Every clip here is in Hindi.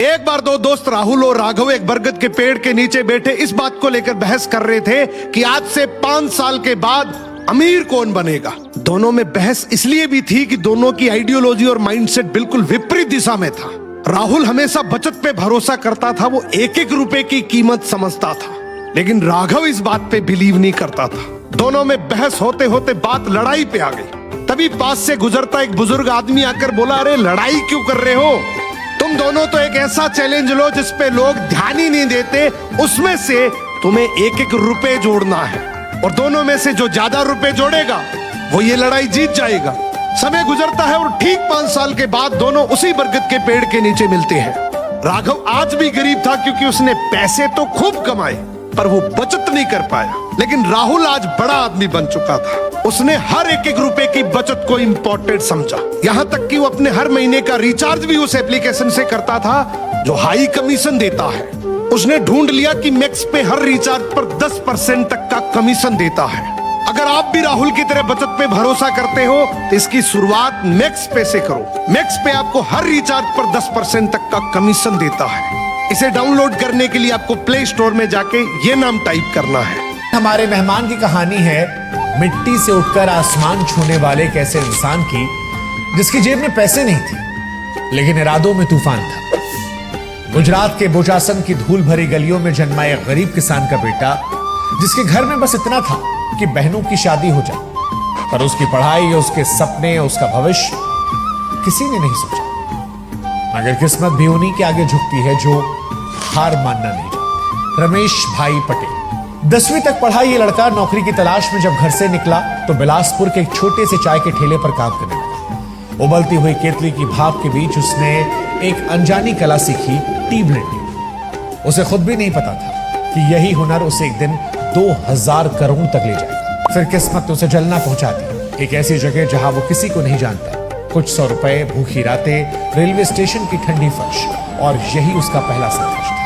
एक बार दो दोस्त राहुल और राघव एक बरगद के पेड़ के नीचे बैठे इस बात को लेकर बहस कर रहे थे कि आज से 5 साल के बाद अमीर कौन बनेगा। दोनों में बहस इसलिए भी थी कि दोनों की आइडियोलॉजी और माइंडसेट बिल्कुल विपरीत दिशा में था। राहुल हमेशा बचत पे भरोसा करता था, वो एक एक रुपए की कीमत समझता था, लेकिन राघव इस बात पे बिलीव नहीं करता था। दोनों में बहस होते होते बात लड़ाई पे आ गई। तभी पास से गुजरता एक बुजुर्ग आदमी आकर बोला, अरे लड़ाई क्यों कर रहे हो? तुम दोनों तो एक ऐसा चैलेंज लो जिस पे लोग ध्यान ही नहीं देते, उसमें से तुम्हें एक एक रुपए जोड़ना है और दोनों में से जो ज्यादा रुपए जोड़ेगा वो ये लड़ाई जीत जाएगा। समय गुजरता है और ठीक 5 साल के बाद दोनों उसी बरगद के पेड़ के नीचे मिलते हैं। राघव आज भी गरीब था क्योंकि उसने पैसे तो खूब कमाए पर वो बचत नहीं कर पाया, लेकिन राहुल आज बड़ा आदमी बन चुका था। उसने हर एक एक रुपए की बचत को इम्पोर्टेंट समझा, यहाँ तक कि वो अपने हर महीने का रिचार्ज भी उस एप्लीकेशन से करता था जो हाई कमीशन देता है। उसने ढूंढ लिया कि मैक्स पे हर रिचार्ज पर 10% तक का कमीशन देता है। अगर आप भी राहुल की तरह बचत पे भरोसा करते हो तो इसकी शुरुआत मैक्स पे से करो। मैक्स पे आपको हर रिचार्ज पर 10% तक का कमीशन देता है। इसे डाउनलोड करने के लिए आपको प्ले स्टोर में जाके ये नाम टाइप करना है। हमारे मेहमान की कहानी है मिट्टी से उठकर आसमान छूने वाले एक ऐसे इंसान की जिसकी जेब में पैसे नहीं थे लेकिन इरादों में तूफान था। गुजरात के बोचासन की धूल भरी गलियों में जन्मा एक गरीब किसान का बेटा जिसके घर में बस इतना था कि बहनों की शादी हो जाए, पर उसकी पढ़ाई, उसके सपने, उसका भविष्य किसी ने नहीं सोचा। मगर किस्मत भी उन्हीं के आगे झुकती है जो हार मानना नहीं चाहते। रमेश भाई पटेल 10वीं तक पढ़ा ये लड़का नौकरी की तलाश में जब घर से निकला तो बिलासपुर के एक छोटे से चाय के ठेले पर काम करने लगा। उबलती हुई केतली की भाप के बीच उसने एक अनजानी कला सीखी, टी ब्लेंडिंग। उसे खुद भी नहीं पता था कि यही हुनर उसे एक दिन 2000 करोड़ तक ले जाएगा। फिर किस्मत ने उसे जलना पहुंचा दी, एक ऐसी जगह जहां वो किसी को नहीं जानता। कुछ 100 रुपए, भूखी रातें, रेलवे स्टेशन की ठंडी फर्श, और यही उसका पहला संघर्ष था।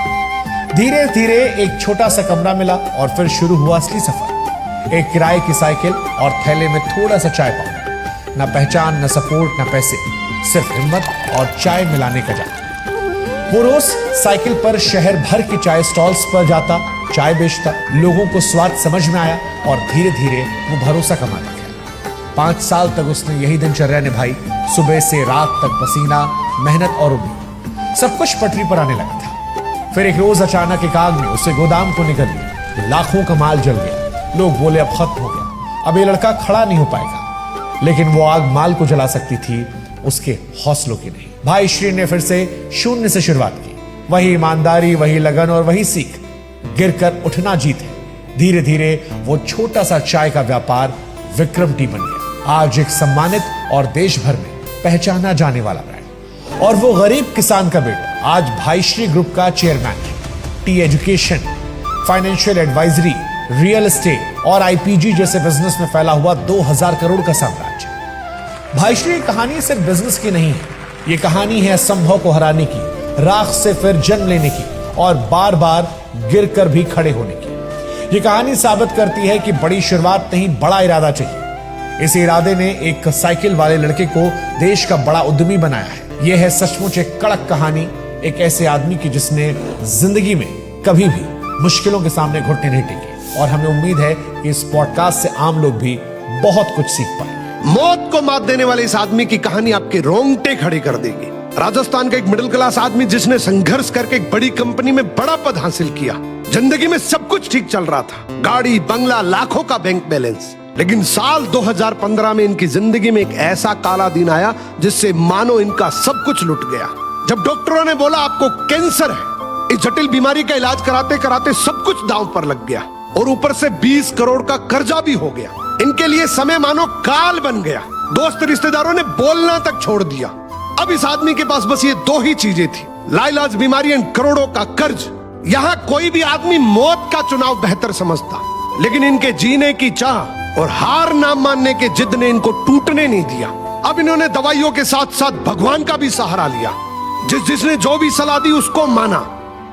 धीरे धीरे एक छोटा सा कमरा मिला और फिर शुरू हुआ असली सफर। एक किराए की साइकिल और थैले में थोड़ा सा चाय पाउडर। न पहचान, न सपोर्ट, न पैसे, सिर्फ हिम्मत और चाय मिलाने का जादू। वो रोज साइकिल पर शहर भर के चाय स्टॉल्स पर जाता, चाय बेचता। लोगों को स्वाद समझ में आया और धीरे धीरे वो भरोसा कमाने लगा। 5 साल तक उसने यही दिनचर्या निभाई, सुबह से रात तक पसीना, मेहनत और उम्मीद, सब कुछ पटरी पर आने लगा था। फिर एक रोज अचानक एक आग ने उसे गोदाम को निगल लिया। लाखों का माल जल गया। लोग बोले अब खत्म हो गया, अब ये लड़का खड़ा नहीं हो पाएगा। लेकिन वो आग माल को जला सकती थी, उसके हौसलों की नहीं। भाई श्री ने फिर से शून्य से शुरुआत की। वही ईमानदारी, वही लगन और वही सीख। गिरकर उठना जीत है। धीरे धीरे वो छोटा सा चाय का व्यापार विक्रम टी बन गया। आज एक सम्मानित और देश भर में पहचाना जाने वाला ब्रांड। और वो गरीब किसान का बेटा आज भाईश्री ग्रुप का चेयरमैन है। T education, financial advisory, real estate और आईपीजी जैसे बिजनेस में फैला हुआ 2000 करोड़ का साम्राज्य। भाईश्री की कहानी सिर्फ बिजनेस की नहीं है, ये कहानी है असंभव को हराने की, राख से फिर जन्म लेने की और बार बार गिरकर भी खड़े होने की। ये कहानी साबित करती है कि बड़ी शुरुआत नहीं, बड़ा इरादा चाहिए। इस इरादे ने एक साइकिल वाले लड़के को देश का बड़ा उद्यमी बनाया है। यह है सचमुच एक कड़क कहानी, एक ऐसे आदमी की जिसने जिंदगी में कभी भी मुश्किलों के सामने घुटने नहीं टेके। और हमें उम्मीद है कि इस पॉडकास्ट से आम लोग भी बहुत कुछ सीख पाएंगे। मौत को मात देने वाले इस आदमी की कहानी आपके रोंगटे खड़े कर देगी। राजस्थान का एक मिडिल क्लास आदमी जिसने संघर्ष करके एक बड़ी कंपनी में बड़ा पद हासिल किया। जिंदगी में सब कुछ ठीक चल रहा था, गाड़ी, बंगला, लाखों का बैंक बैलेंस। लेकिन साल 2015 में इनकी जिंदगी में एक ऐसा काला दिन आया जिससे मानो इनका सब कुछ लुट गया। जब डॉक्टरों ने बोला आपको कैंसर है, इस जटिल बीमारी का इलाज कराते कराते सब कुछ दांव पर लग गया और ऊपर से 20 करोड़ का कर्जा भी हो गया। इनके लिए समय मानो काल बन गया। दोस्त रिश्तेदारों ने बोलना तक छोड़ दिया। अब इस आदमी के पास बस ये 2 ही चीजें थी, लाइलाज बीमारी एंड करोड़ों का कर्ज। यहाँ कोई भी आदमी मौत का चुनाव बेहतर समझता, लेकिन इनके जीने की चाह और हार ना मानने के जिद ने इनको टूटने नहीं दिया। अब इन्होंने दवाइयों के साथ साथ भगवान का भी सहारा लिया। जिसने जो भी सलाह दी उसको माना।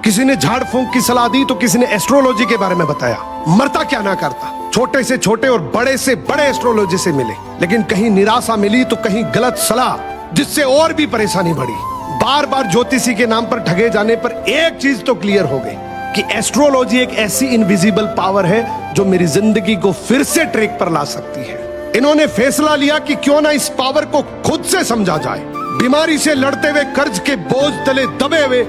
किसी ने झाड़ फूंक की सलाह दी तो किसी ने एस्ट्रोलॉजी के बारे में बताया। मरता क्या ना करता, छोटे से छोटे और बड़े से बड़े एस्ट्रोलॉजी से मिले, लेकिन कहीं निराशा मिली तो कहीं गलत सलाह, जिससे और भी परेशानी बढ़ी। बार बार ज्योतिषी के नाम पर ठगे जाने पर एक चीज तो क्लियर हो गई कि एस्ट्रोलॉजी एक ऐसी इनविजिबल पावर है जो मेरी जिंदगी को फिर से ट्रैक पर ला सकती है। इन्होंने फैसला लिया कि क्यों ना इस पावर को खुद से समझा जाए। बीमारी से लड़ते हुए, कर्ज के बोझ तले दबे हुए,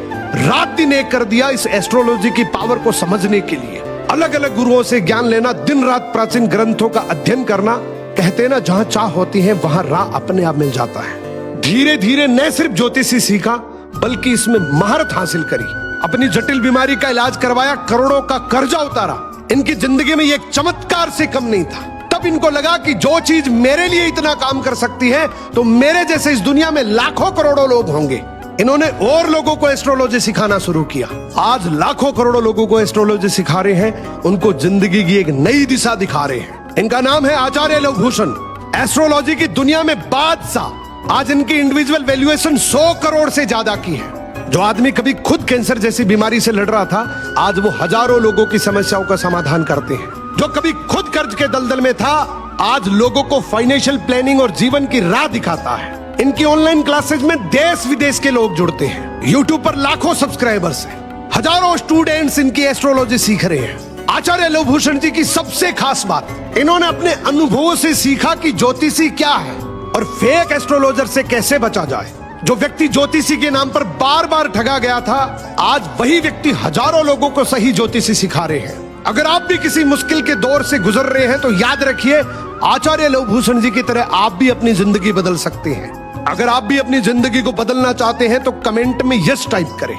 रात दिन एक कर दिया इस एस्ट्रोलॉजी की पावर को समझने के लिए। अलग अलग गुरुओं से ज्ञान लेना, दिन रात प्राचीन ग्रंथों का अध्ययन करना। कहते ना, जहां चाह होती है वहां राह अपने आप मिल जाता है। धीरे धीरे न सिर्फ ज्योतिषी सीखा बल्कि इसमें महारत हासिल करी। अपनी जटिल बीमारी का इलाज करवाया, करोड़ों का कर्जा उतारा। इनकी जिंदगी में ये एक चमत्कार से कम नहीं था। तब इनको लगा कि जो चीज मेरे लिए इतना काम कर सकती है तो मेरे जैसे इस दुनिया में लाखों करोड़ों लोग होंगे। इन्होंने और लोगों को एस्ट्रोलॉजी सिखाना शुरू किया। आज लाखों करोड़ों लोगों को एस्ट्रोलॉजी सिखा रहे हैं, उनको जिंदगी की एक नई दिशा दिखा रहे हैं। इनका नाम है आचार्य लवभूषण, एस्ट्रोलॉजी की दुनिया में बादशाह। आज इनकी इंडिविजुअल वैल्यूएशन 100 करोड़ से ज्यादा की है। जो आदमी कभी खुद कैंसर जैसी बीमारी से लड़ रहा था, आज वो हजारों लोगों की समस्याओं का समाधान करते हैं। जो कभी खुद कर्ज के दलदल में था, आज लोगों को फाइनेंशियल प्लानिंग और जीवन की राह दिखाता है। इनकी ऑनलाइन क्लासेस में देश विदेश के लोग जुड़ते हैं। यूट्यूब पर लाखों सब्सक्राइबर्स हैं। हजारों स्टूडेंट्स इनकी एस्ट्रोलॉजी सीख रहे हैं। आचार्य लवभूषण जी की सबसे खास बात, इन्होंने अपने अनुभवों से सीखा कि ज्योतिषी क्या है और फेक एस्ट्रोलॉजर से कैसे बचा जाए। जो व्यक्ति ज्योतिषी के नाम पर बार बार ठगा गया था, आज वही व्यक्ति हजारों लोगों को सही ज्योतिषी सिखा रहे हैं। अगर आप भी किसी मुश्किल के दौर से गुजर रहे हैं तो याद रखिए, आचार्य लवभूषण जी की तरह आप भी अपनी जिंदगी बदल सकते हैं। अगर आप भी अपनी जिंदगी को बदलना चाहते हैं तो कमेंट में यस टाइप करें।